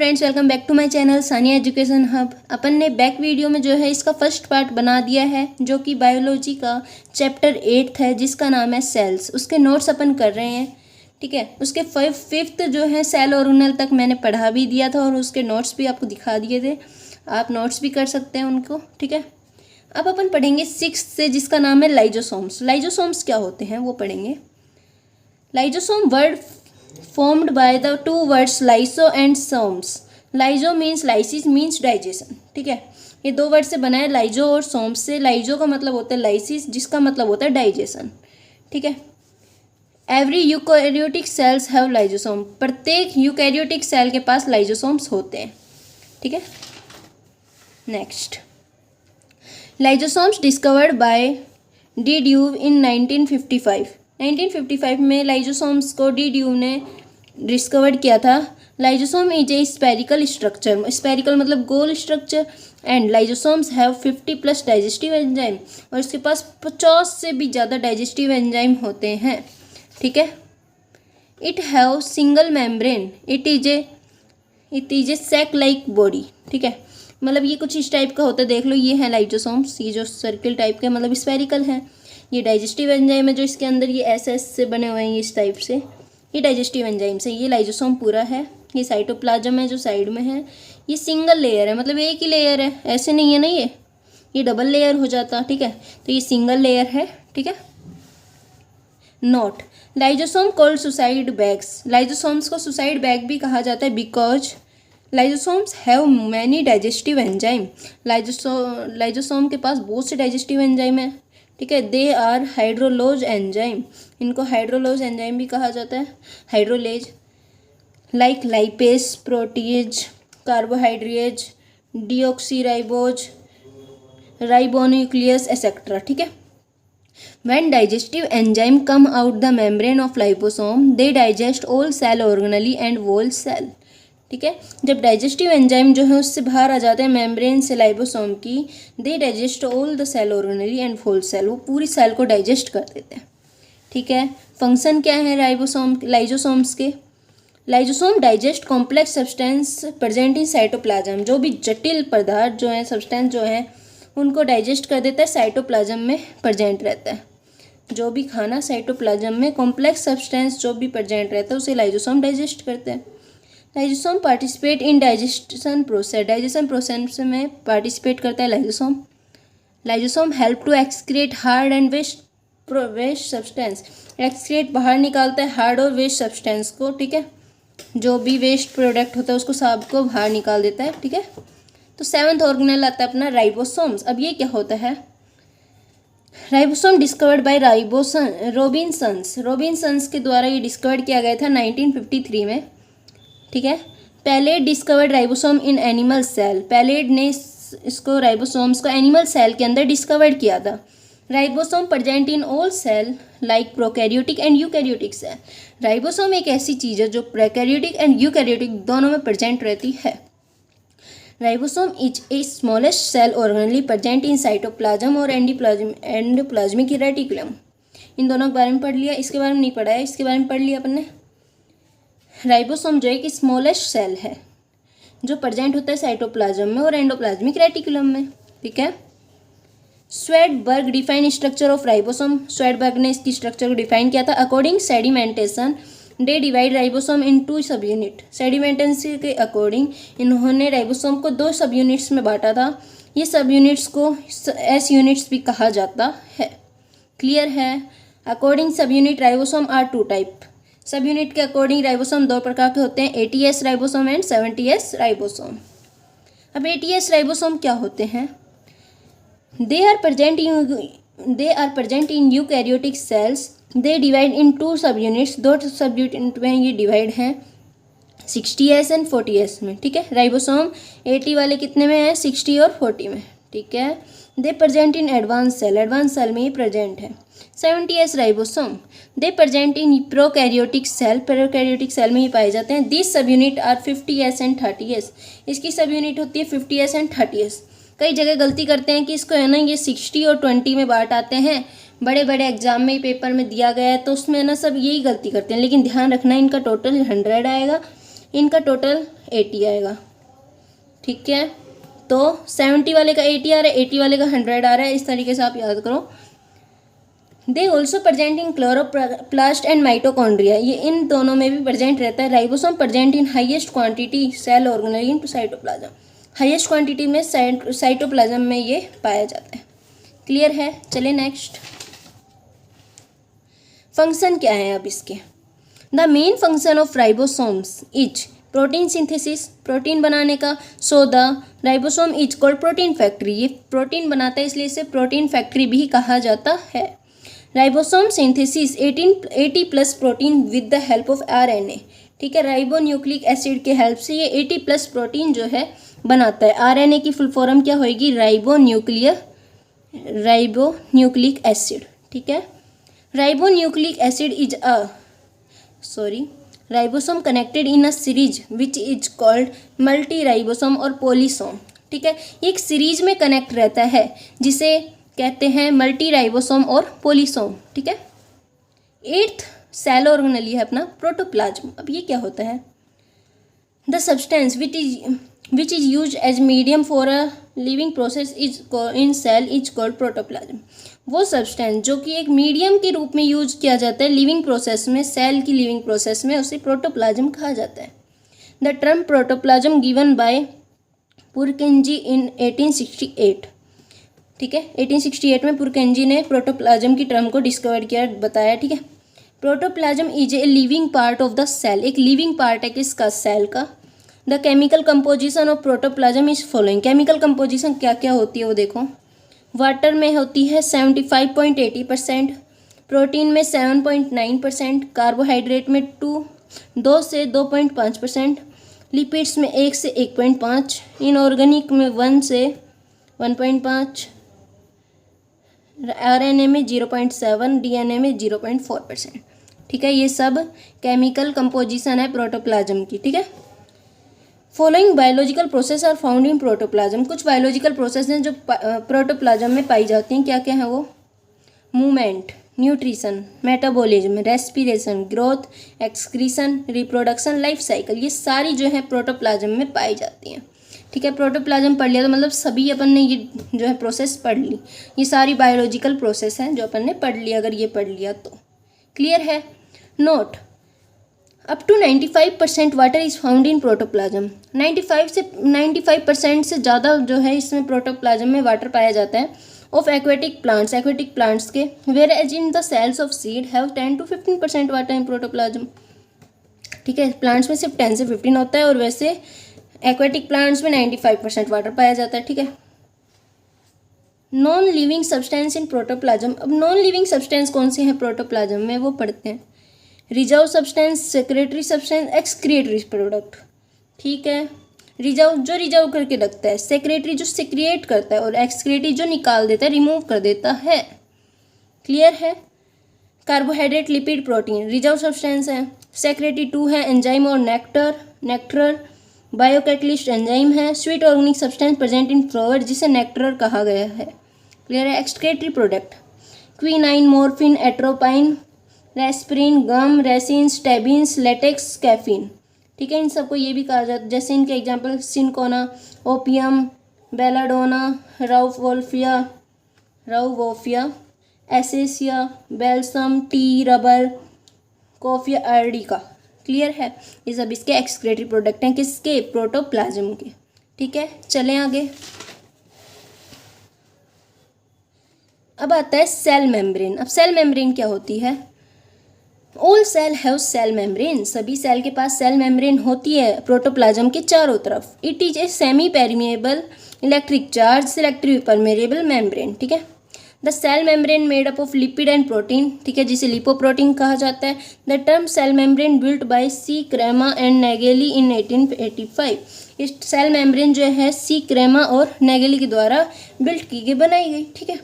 Friends, welcome back to my channel Sania education hub. अपन ने back video में जो है इसका फर्स्ट पार्ट बना दिया है, जो कि बायोलॉजी का चैप्टर 8 है, जिसका नाम है सेल्स। उसके नोट्स अपन कर रहे हैं, ठीक है। उसके फिफ्थ जो है सेल ऑर्गेनेल तक मैंने पढ़ा भी दिया था और उसके नोट्स भी आपको दिखा दिए थे। आप नोट्स भी कर सकते हैं उनको, ठीक है। अब अपन पढ़ेंगे 6 से, जिसका नाम है लाइजोसोम्स। लाइजोसोम्स क्या होते हैं वो पढ़ेंगे। Lysosome word formed by the two words lyso and somes. Lyso means lysis means digestion, ठीक है। ये दो वर्ड से बना है, लाइजो और सोम्स से। लाइजो का मतलब होता है लाइसिस, जिसका मतलब होता है डाइजेशन, ठीक है। Every eukaryotic cells have lysosome. प्रत्येक यूकैरियोटिक सेल के पास लाइजोसोम्स होते हैं, ठीक है। Next, lysosomes discovered by de Duve in 1955। 1955 में लाइजोसोम्स को डी ड्यूव ने डिस्कवर्ड किया था। Lysosome is a spherical structure, spherical मतलब गोल structure, and lysosomes have 50+ digestive enzyme, और इसके पास 50 से भी ज़्यादा डाइजेस्टिव एंजाइम होते हैं, ठीक है। It have single membrane, it is a sac like body, ठीक है। मतलब ये कुछ इस टाइप का होता है, देख लो। ये है लाइजोसोम्स, ये जो सर्किल टाइप के मतलब स्पेरिकल है। ये डाइजेस्टिव एंजाइम है जो इसके अंदर ये एस से बने हुए हैं, इस टाइप से। ये डाइजेस्टिव एंजाइम से ये लाइजोसोम पूरा है। ये साइटोप्लाज्म है जो साइड में है। ये सिंगल लेयर है, मतलब एक ही लेयर है, ऐसे नहीं है ना, ये डबल लेयर हो जाता, ठीक है। तो ये सिंगल लेयर है, ठीक है। Note, lysosome called suicide bags. Lysosomes को सुसाइड बैग भी कहा जाता है because lysosomes have many digestive enzyme. Lysosome के पास बहुत से डाइजेस्टिव एंजाइम है, ठीक है। दे आर हाइड्रोलोज एंजाइम, इनको हाइड्रोलोज एंजाइम भी कहा जाता है, hydrolase. Like lipase, protease, carbohydrase, deoxyribose, ribonuclease et cetera, ठीक है। When digestive enzyme come out the membrane of liposome, they digest all cell organelle and whole cell, ठीक है। जब डाइजेस्टिव एंजाइम जो है उससे बाहर आ जाते हैं मेम्ब्रेन से लाइपोसोम की, they digest all the cell organelles and whole cell, वो पूरी सेल को डाइजेस्ट कर देते हैं, ठीक है। फंक्शन क्या है लाइजोसोम्स के। Lysosome digest complex substance present in cytoplasm. जो भी जटिल पदार्थ जो है, सब्सटेंस जो है, उनको डाइजेस्ट कर देता है, साइटोप्लाज्म में प्रेजेंट रहता है। जो भी खाना साइटोप्लाज्म में कॉम्प्लेक्स सब्सटेंस जो भी प्रेजेंट रहता है उसे लाइजोसोम डाइजेस्ट करते हैं। Lysosome participate in digestion process. Digestion process में पार्टिसिपेट करता है lysosome. Lysosome help to excrete hard and waste substance. Excrete बाहर निकालता है हार्ड और वेस्ट सब्सटेंस को, ठीक है। जो भी वेस्ट प्रोडक्ट होता है उसको सब को बाहर निकाल देता है, ठीक है। तो 7th ऑर्गेनेल आता है अपना राइबोसोम्स। अब ये क्या होता है। राइबोसोम डिस्कवर्ड बाय रॉबिन्सन्स के द्वारा ये डिस्कवर्ड किया गया था 1953 में, ठीक है। Palade discovered ribosome in animal cell. Palade ने इसको राइबोसोम्स को एनिमल सेल के अंदर डिस्कवर्ड किया था। Ribosome present in all cell like prokaryotic and eukaryotic cell. Ribosome एक ऐसी चीज़ है जो प्रोकैरियोटिक एंड यूकैरियोटिक दोनों में प्रेजेंट रहती है। Ribosome is a smallest cell organelle present in cytoplasm और एंडोप्लाज्मिक रेटिकुलम। इन दोनों के बारे में पढ़ लिया, इसके बारे में नहीं पढ़ा है, इसके बारे में पढ़ लिया अपन ने। राइबोसोम जो है कि स्मॉलेस्ट सेल है जो प्रेजेंट होता है साइटोप्लाज्म में और एंडोप्लाज्मिक रेटिकुलम में, ठीक है। Svedberg define structure of ribosome. Svedberg ने इसकी स्ट्रक्चर को डिफाइन किया था। According sedimentation they divide ribosome इन 2 सब यूनिट। सेडिमेंटेशन के अकॉर्डिंग इन्होंने राइबोसोम को 2 सब यूनिट्स में बांटा था। ये सब यूनिट्स को एस यूनिट्स भी कहा जाता है, क्लियर है। According sub unit ribosome are 2 type. Sub unit के अकॉर्डिंग राइबोसोम 2 प्रकार के होते हैं, 80S ribosome and 70S ribosome. अब 80S राइबोसोम क्या होते हैं। They are present in eukaryotic cells. They divide in 2 sub units. 2 सब यूनिट में ये डिवाइड हैं 60S एंड 40S में, ठीक है। राइबोसोम 80 वाले कितने में है, 60 और 40 में, ठीक है। They present in advance cell में ही प्रेजेंट है। 70S ribosome they present in prokaryotic cell में ही पाए जाते हैं। दिस सब unit are 50S and 30S। इसकी सब यूनिट होती है 50S एंड 30S। कई जगह गलती करते हैं कि इसको है ना ये 60 और 20 में बांट आते हैं। बड़े बड़े एग्जाम में पेपर में दिया गया है तो उसमें ना सब यही गलती करते हैं, लेकिन ध्यान रखना इनका टोटल 100 आएगा। इनका टोटल 80 आएगा। ठीक है, तो 70 वाले का 80 आ रहा है, 80 वाले का 100 आ रहा है। इस तरीके से आप याद करो। They also present in chloroplast and mitochondria, ये इन दोनों में भी प्रेजेंट रहता है। Ribosome present in highest quantity cell organelle in to cytoplasm, highest quantity में साइटोप्लाज्म में ये पाया जाता है। क्लियर है? चले नेक्स्ट। फंक्शन क्या है अब इसके। The main function of ribosomes is protein synthesis, protein बनाने का। So the ribosome is called protein factory, ये प्रोटीन बनाता है इसलिए इसे प्रोटीन फैक्ट्री भी कहा जाता है। Ribosome synthesis 80 plus protein with the help of RNA. ठीक है, राइबो न्यूक्लिक एसिड के हेल्प से ये 80 प्लस प्रोटीन जो है बनाता है। आरएनए की फुल फॉर्म क्या होगी? Ribo nucleic acid. ठीक है, ribo nucleic acid is ribosome connected in a series which is called multi ribosome और पॉलीसोम। ठीक है, एक सीरीज में कनेक्ट रहता है जिसे कहते हैं मल्टी राइबोसोम और पॉलीसोम। ठीक है, 8th सेल ऑर्गेनेल है अपना प्रोटोप्लाज्म। अब ये क्या होता है? The substance which is use as medium for a living process is in cell is called protoplasm. वो सब्सटेंस जो कि एक मीडियम के रूप में यूज किया जाता है लिविंग प्रोसेस में, सेल की लिविंग प्रोसेस में, उसे प्रोटोप्लाज्म कहा जाता है। The term protoplasm given by Purkinje in 1868। ठीक है, 1868 में पुरकेंजी ने प्रोटोप्लाज्म की टर्म को डिस्कवर किया, बताया। ठीक है, protoplasm is a living part of the cell, एक लिविंग पार्ट है किसका? सेल का। The chemical composition of protoplasm is following, chemical composition क्या क्या होती है वो देखो। वाटर में होती है 75.80%, प्रोटीन में 7.9%, कार्बोहाइड्रेट में 2 से 2.5%, लिपिड्स में 1 से 1.5, इनऑर्गेनिक में 1 से 1.5, आरएनए में 0.7, डीएनए में 0.4%। ठीक है, ये सब केमिकल कंपोजिशन है प्रोटोप्लाज्म की। ठीक है, following biological process are found in protoplasm, कुछ बायोलॉजिकल प्रोसेस हैं जो प्रोटोप्लाज्म में पाई जाती हैं। क्या क्या है वो? Movement, nutrition, metabolism, respiration, growth, excretion, reproduction, life cycle, ये सारी जो है प्रोटोप्लाज्म में पाई जाती हैं। ठीक है, प्रोटोप्लाज्म पढ़ लिया तो मतलब सभी अपन ने ये जो है प्रोसेस पढ़ ली। ये सारी बायोलॉजिकल प्रोसेस हैं जो अपन ने पढ़ लिया, अगर ये पढ़ लिया तो। क्लियर है? Note, up to 95% water is found in protoplasm, 95% से ज़्यादा जो है इसमें प्रोटोप्लाज्म में वाटर पाया जाता है। ऑफ एक्वेटिक प्लांट्स के, where as in the cells of seed have 10 to 15% water in protoplasm. ठीक है, प्लांट्स में सिर्फ 10 से 15 होता है और वैसे एक्वेटिक प्लांट्स में 95% वाटर पाया जाता है। ठीक है, non living substance in protoplasm. अब नॉन लिविंग सब्सटेंस कौन से हैं प्रोटोप्लाज्म में वो पढ़ते हैं। Reserve substance, secretary substance, excretory product. ठीक है, रिजर्व करके रखता है, सेक्रेटरी जो सिक्रिएट करता है, और एक्सक्रिएटरी जो निकाल देता है, रिमूव कर देता है। क्लियर है? Carbohydrate, lipid, protein reserve substance है। सेक्रेटरी 2 है एंजाइम और नेक्टर, बायोकैटलिस्ट एंजाइम है। Sweet organic substance present in flower जिसे नेक्टर कहा गया है। क्लियर है? Excretory product, quinine, morphine, atropine, reserpine, gum, resin, स्टेबिन्स, लेटेक्स, कैफीन। ठीक है, इन सबको ये भी कहा जाता है, जैसे इनके example cinchona, opium, belladonna, rauwolfia, acacia, balsam, tea, rubber, coffea, अर्डिका। क्लियर है? ये सब इसके एक्सक्रिएटरी प्रोडक्ट हैं, किसके? प्रोटोप्लाज्म के। ठीक है, चलें आगे। अब आता है सेल मेम्ब्रेन। अब सेल मेम्ब्रेन क्या होती है? All cell have cell membrane, सभी सेल के पास सेल मेम्ब्रेन होती है प्रोटोप्लाज्म के चारों तरफ। It is a semi permeable electric charge selective permeable membrane. ठीक है, the cell membrane made up of lipid and protein. ठीक है, जिसे लिपोप्रोटीन कहा जाता है। The term cell membrane built by C Cramer and Nageli in 1885। इस cell membrane जो है सी क्रेमा और नेगेली के द्वारा बिल्ट की गई, बनाई गई। ठीक है,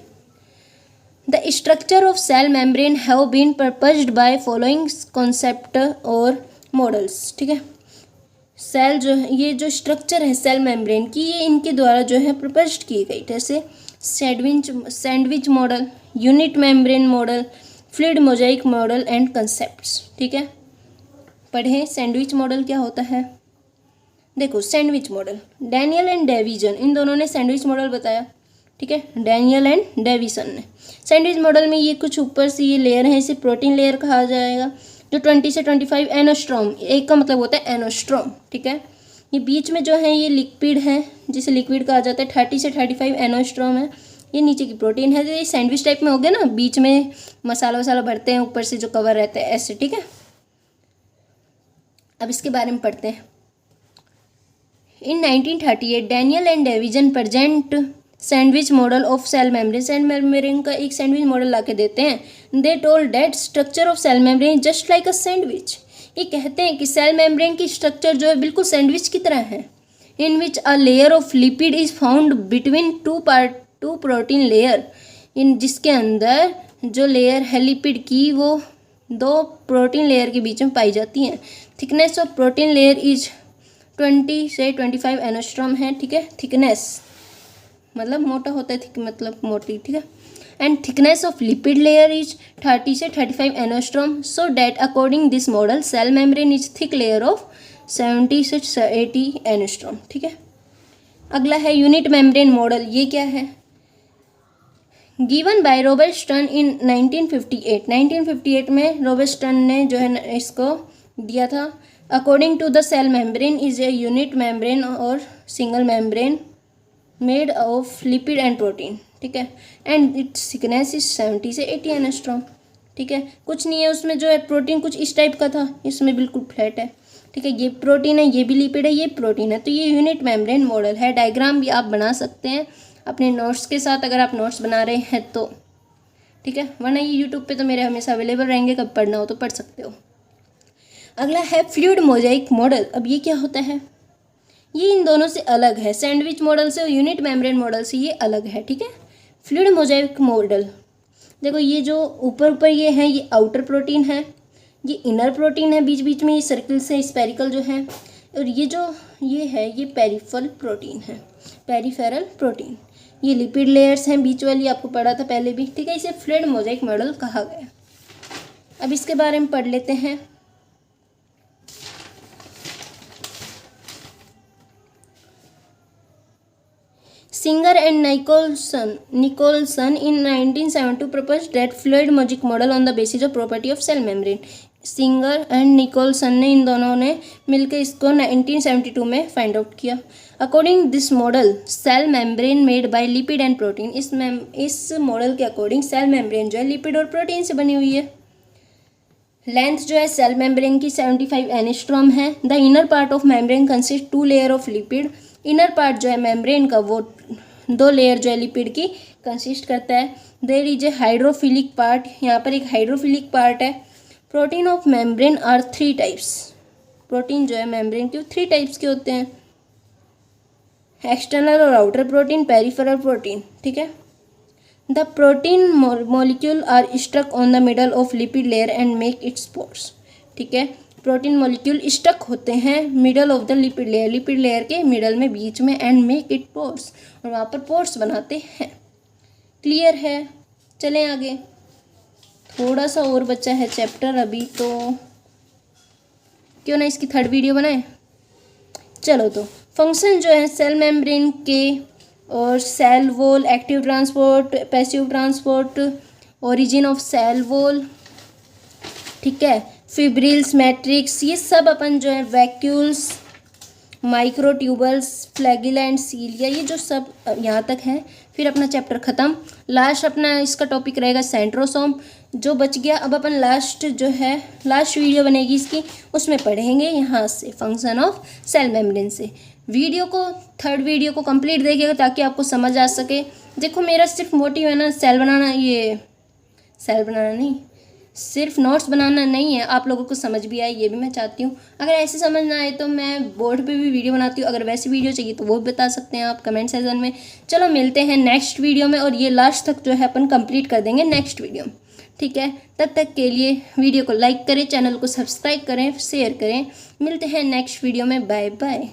The structure of cell membrane have been proposed by following concept और models। ठीक है, सेल जो है, ये जो स्ट्रक्चर है सेल मेम्ब्रेन की, ये इनके द्वारा जो है प्रपोज्ड की गई, जैसे sandwich model, unit membrane model, fluid mosaic model and concepts. ठीक है, पढ़ें सैंडविच मॉडल क्या होता है। देखो sandwich model, Danielli and Davson, इन दोनों ने सैंडविच मॉडल बताया, ठीक है, डैनियल एंड डेविसन ने। सैंडविच मॉडल में ये कुछ ऊपर से ये लेयर है, इसे प्रोटीन लेयर कहा जाएगा, जो 20 से 25 एनोस्ट्रॉम, एक का मतलब होता है एनोस्ट्रॉम, ठीक है। ये बीच में जो है ये लिक्विड है, जिसे लिक्विड कहा जाता है, 30 से 35 एनोस्ट्रॉम है। ये नीचे की प्रोटीन है, ये सैंडविच टाइप में हो गया ना, बीच में मसाला वसाला भरते हैं, ऊपर से जो कवर रहता है ऐसे, ठीक है। अब इसके बारे में पढ़ते हैं। In 1938 Danielli and Davson present sandwich model of cell membrane, cell membrane का एक सैंडविच मॉडल ला के देते हैं। They told that structure of cell membrane just like a sandwich, ये कहते हैं कि सेल मेम्ब्रेन की स्ट्रक्चर जो है बिल्कुल सैंडविच की तरह है। In which a layer of lipid is found between two protein layer, इन जिसके अंदर जो लेयर है लिपिड की वो दो प्रोटीन लेयर के बीच में पाई जाती हैं। Thickness of protein layer is 20 से 25 एनोस्ट्रॉम है, ठीक है। थिकनेस मतलब मोटा होता है, थिक मतलब मोटी, ठीक है। And thickness of lipid layer is 30 से 35 angstrom, so that according this model cell membrane is thick layer of 70 से 80 एनोस्ट्रॉम, ठीक है। अगला है यूनिट मेम्ब्रेन मॉडल, ये क्या है? गिवन बाय रॉबर्टसन इन 1958 में रॉबर्टसन ने जो है इसको दिया था। According to the cell membrane is a unit membrane और single membrane made of lipid and protein, ठीक है। एंड इट्स थिकनेस इज 70 से 80 एनोस्ट्रॉम, ठीक है। कुछ नहीं है उसमें, जो है प्रोटीन कुछ इस टाइप का था, इसमें बिल्कुल फ्लैट है, ठीक है। ये प्रोटीन है, ये भी लिपिड है, ये प्रोटीन है, तो ये यूनिट मेम्ब्रेन मॉडल है। डायग्राम भी आप बना सकते हैं अपने नोट्स के साथ, अगर आप नोट्स बना रहे हैं तो, ठीक है, वरना ये यूट्यूब पे तो मेरे हमेशा अवेलेबल रहेंगे, कब पढ़ना हो तो पढ़ सकते हो। अगला है फ्लूइड मोजाइक मॉडल। अब ये क्या होता है? ये इन दोनों से अलग है, सैंडविच मॉडल से और यूनिट मेम्ब्रेन मॉडल से ये अलग है, ठीक है। फ्लूइड मोजाइक मॉडल, देखो ये जो ऊपर ऊपर ये है ये आउटर प्रोटीन है, ये इनर प्रोटीन है, बीच बीच में ये सर्कल से स्पेरिकल जो है, और ये जो ये है ये पेरिफेरल प्रोटीन है, पेरिफेरल प्रोटीन। ये लिपिड लेयर्स हैं, बीच वाली आपको पढ़ा था पहले भी, ठीक है। इसे फ्लूइड मोजाइक मॉडल कहा गया। अब इसके बारे में पढ़ लेते हैं। Singer and Nicholson in 1972 proposed that fluid mozaik model on the basis of property of cell membrane. Singer and Nicolson ने, इन दोनों ने मिलकर इसको 1972 में फाइंड आउट किया। According this model cell membrane made by lipid and protein, इस model के अकॉर्डिंग सेल मेम्ब्रेन जो है लिपिड और प्रोटीन से बनी हुई है। लेंथ जो है सेल मेम्ब्रेन की 75 एंगस्ट्रॉम है। The inner part of membrane consist 2 layer of lipid, inner part जो है मेम्ब्रेन का वो 2 लेयर जो है लिपिड की कंसिस्ट करता है। There is a hydrophilic part, यहाँ पर एक हाइड्रोफिलिक पार्ट है। Protein of membrane are 3 types, protein जो है मेम्ब्रेन के 3 टाइप्स के होते हैं, एक्सटर्नल और आउटर प्रोटीन, पेरिफेरल प्रोटीन, ठीक है। The protein molecule are stuck on the middle of lipid layer and make its pores, ठीक है। प्रोटीन मॉलिक्यूल स्टक होते हैं middle of the lipid layer के मिडल में, बीच में, एंड मेक इट पोर्स, और वहाँ पर पोर्स बनाते हैं। क्लियर है? चलें आगे, थोड़ा सा और बचा है चैप्टर अभी, तो क्यों ना इसकी 3rd वीडियो बनाए। चलो, तो फंक्शन जो है सेल मेम्ब्रेन के, और cell wall, active transport, passive transport, origin of cell wall, ठीक है, फिब्रिल्स, मैट्रिक्स, ये सब अपन जो है vacuoles, microtubules, flagella and cilia, ये जो सब यहाँ तक है। फिर अपना चैप्टर ख़त्म। लास्ट अपना इसका टॉपिक रहेगा सेंट्रोसोम, जो बच गया। अब अपन लास्ट जो है लास्ट वीडियो बनेगी इसकी, उसमें पढ़ेंगे यहाँ से फंक्शन ऑफ सेल मेम्ब्रेन से। वीडियो को 3rd वीडियो को कंप्लीट देखिएगा ताकि आपको समझ आ सके। देखो मेरा सिर्फ मोटिव है ना सेल बनाना, ये सेल बनाना नहीं, सिर्फ नोट्स बनाना नहीं है, आप लोगों को समझ भी आए ये भी मैं चाहती हूँ। अगर ऐसे समझ ना आए तो मैं बोर्ड पे भी वीडियो बनाती हूँ, अगर वैसी वीडियो चाहिए तो वो भी बता सकते हैं आप कमेंट सेक्शन में। चलो मिलते हैं नेक्स्ट वीडियो में, और ये लास्ट तक जो है अपन कंप्लीट कर देंगे नेक्स्ट वीडियो, ठीक है। तब तक के लिए वीडियो को लाइक करें, चैनल को सब्सक्राइब करें, शेयर करें। मिलते हैं नेक्स्ट वीडियो में, बाय बाय।